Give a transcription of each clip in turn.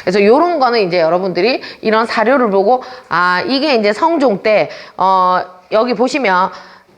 그래서 요런 거는 이제 여러분들이 이런 사료를 보고 아 이게 이제 성종 때 여기 보시면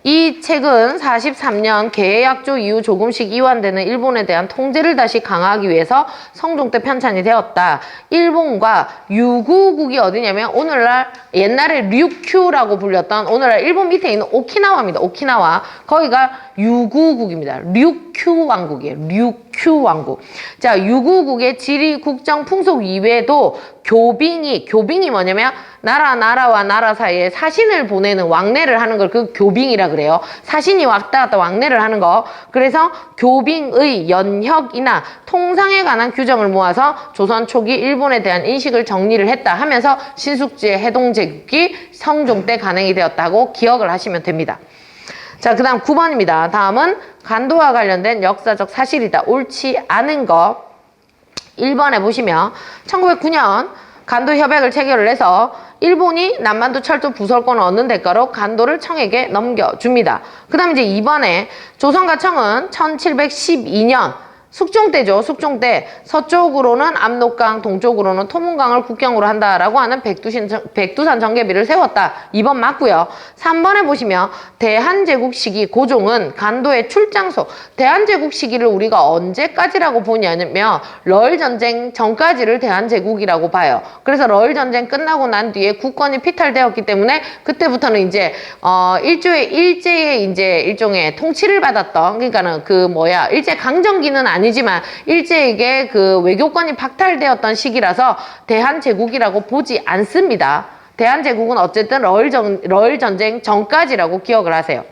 이 책은 43년 개해약조 이후 조금씩 이완되는 일본에 대한 통제를 다시 강화하기 위해서 성종 때 편찬이 되었다. 일본과 유구국이 어디냐면 오늘날 옛날에 류큐라고 불렸던 오늘날 일본 밑에 있는 오키나와입니다. 오키나와. 거기가 유구국입니다. 류큐 왕국이에요. 류큐 왕국. 자, 유구국의 지리, 국정, 풍속 이외에도 교빙이 뭐냐면 나라와 나라 사이에 사신을 보내는 왕래를 하는 걸 그 교빙이라 그래요. 사신이 왔다 갔다 왕래를 하는 거. 그래서 교빙의 연혁이나 통상에 관한 규정을 모아서 조선 초기 일본에 대한 인식을 정리를 했다 하면서 신숙지의 해동제국이 성종 때 간행이 되었다고 기억을 하시면 됩니다. 자, 그 다음 9번입니다. 다음은 간도와 관련된 역사적 사실이다. 옳지 않은 거. 1번에 보시면 1909년 간도 협약을 체결을 해서 일본이 남만도 철도 부설권을 얻는 대가로 간도를 청에게 넘겨줍니다. 그 다음에 이제 2번에 조선과 청은 1712년 숙종 때죠. 숙종 때 서쪽으로는 압록강, 동쪽으로는 토문강을 국경으로 한다라고 하는 백두산 정계비를 세웠다. 2번 맞고요. 3번에 보시면 대한제국 시기 고종은 간도의 출장소. 대한제국 시기를 우리가 언제까지라고 보냐면 러일전쟁 전까지를 대한제국이라고 봐요. 그래서 러일전쟁 끝나고 난 뒤에 국권이 피탈되었기 때문에 그때부터는 이제 일제의 이제 일종의 통치를 받았던 그러니까는 일제 강점기는 아니지만 일제에게 그 외교권이 박탈되었던 시기라서 대한제국이라고 보지 않습니다. 대한제국은 어쨌든 러일전쟁 전까지라고 기억을 하세요.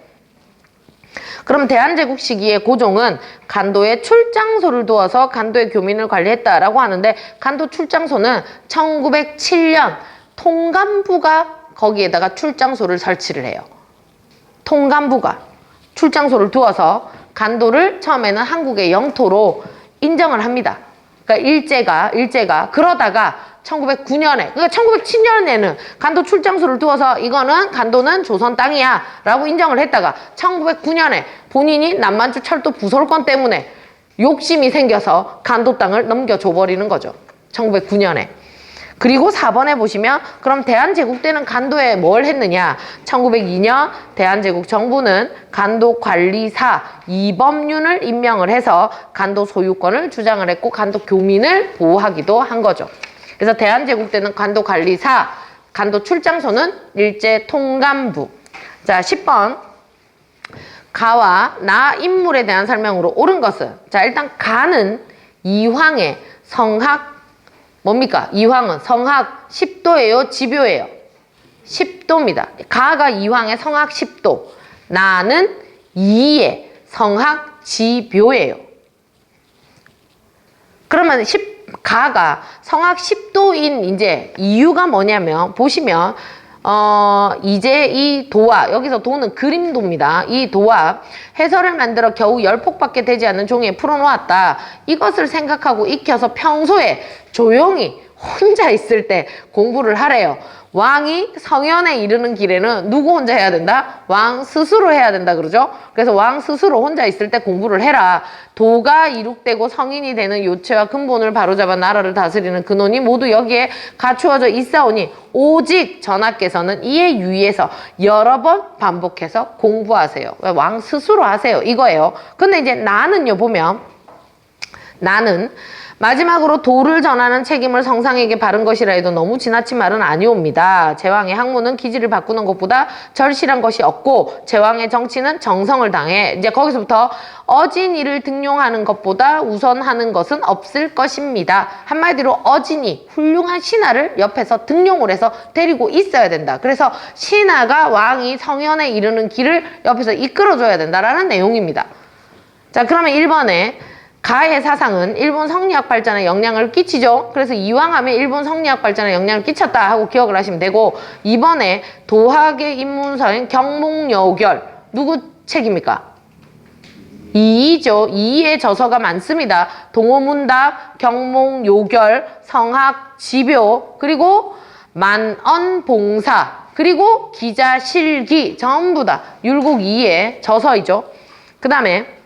그럼 대한제국 시기에 고종은 간도에 출장소를 두어서 간도의 교민을 관리했다라고 하는데 간도 출장소는 1907년 통감부가 거기에다가 출장소를 설치를 해요. 통감부가 출장소를 두어서 간도를 처음에는 한국의 영토로 인정을 합니다. 그러니까 일제가 그러다가 1909년에 그러니까 1907년에는 간도 출장소를 두어서 이거는 간도는 조선 땅이야 라고 인정을 했다가 1909년에 본인이 남만주 철도 부설권 때문에 욕심이 생겨서 간도 땅을 넘겨줘 버리는 거죠. 1909년에. 그리고 4번에 보시면 그럼 대한제국 때는 간도에 뭘 했느냐. 1902년 대한제국 정부는 간도관리사 이범윤을 임명을 해서 간도 소유권을 주장을 했고 간도 교민을 보호하기도 한 거죠. 그래서 대한제국 때는 간도관리사, 간도 출장소는 일제 통감부. 자, 10번 가와 나 인물에 대한 설명으로 옳은 것은 자 일단 가는 이황의 성학 뭡니까? 이황은 성학 10도예요? 지묘예요? 10도입니다. 가가 이황의 성학 10도. 나는 이의 성학 지묘예요. 그러면 가가 성학 10도인 이제 이유가 뭐냐면 보시면 이제 이 도화, 여기서 도는 그림도입니다. 이 도화, 해설을 만들어 겨우 10폭밖에 되지 않는 종이에 풀어놓았다. 이것을 생각하고 익혀서 평소에 조용히 혼자 있을 때 공부를 하래요. 왕이 성현에 이르는 길에는 누구 혼자 해야 된다? 왕 스스로 해야 된다 그러죠? 그래서 왕 스스로 혼자 있을 때 공부를 해라. 도가 이룩되고 성인이 되는 요체와 근본을 바로잡아 나라를 다스리는 근원이 모두 여기에 갖추어져 있사오니 오직 전하께서는 이에 유의해서 여러 번 반복해서 공부하세요. 왕 스스로 하세요. 이거예요. 근데 이제 나는요 보면 나는 마지막으로 도를 전하는 책임을 성상에게 바른 것이라 해도 너무 지나친 말은 아니옵니다. 제왕의 학문은 기지를 바꾸는 것보다 절실한 것이 없고 제왕의 정치는 정성을 당해 이제 거기서부터 어진이를 등용하는 것보다 우선하는 것은 없을 것입니다. 한마디로 어진이 훌륭한 신하를 옆에서 등용을 해서 데리고 있어야 된다. 그래서 신하가 왕이 성현에 이르는 길을 옆에서 이끌어줘야 된다라는 내용입니다. 자, 그러면 1번에 가의 사상은 일본 성리학 발전에 영향을 끼치죠. 그래서 이왕하면 일본 성리학 발전에 영향을 끼쳤다 하고 기억을 하시면 되고 2번에 도학의 입문서인 경몽여결 누구 책입니까? 이이죠. 이이의 저서가 많습니다. 동호문답, 경몽요결, 성학, 지묘 그리고 만언봉사 그리고 기자실기 전부 다 율곡 이이의 저서이죠. 그 다음에